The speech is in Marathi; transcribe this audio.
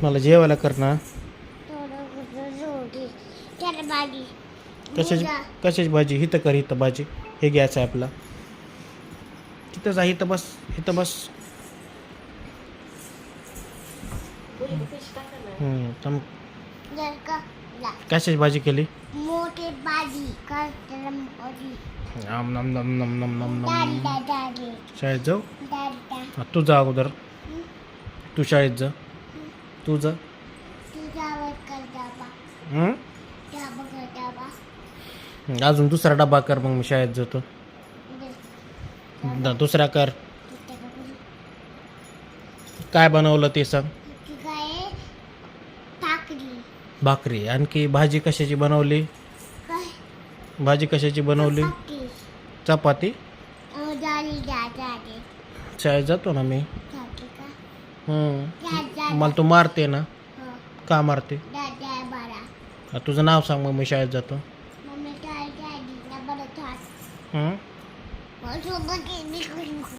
मला जेवायला कर ना. भाजी कशाची भाजी? हिथं कर, हिथं भाजी. हे घ्यायचं आहे आपला. तिथं जा, इथं बस, इथं बस. थांब. कशाची भाजी केली? मोठी भाजी त्याला मोठी नम नम नम नम नम नम नम. दादा शाळेत जाऊ? दादा तू जा अगोदर. तू शाळेत जा. तू जा. तुझ्यावर कर डबा हं? डबा कर डबा अजून दुसरा डबा कर, मग मी शाळेत जातो. दुसरा कर. काय बनवलं ते सांग. काय टाकली भाकरी. आणखी भाजी कशाची बनवली? काय भाजी कशाची बनवली? चपाती. झाली दादा शाळेत जातो ना मी. दादा मला तू मारते ना. हो का मारते? दादा बरा तुझं नाव सांग, मग मी शाळेत जातो. मम्मी काय दादी ना बरं थाट हं? सोबत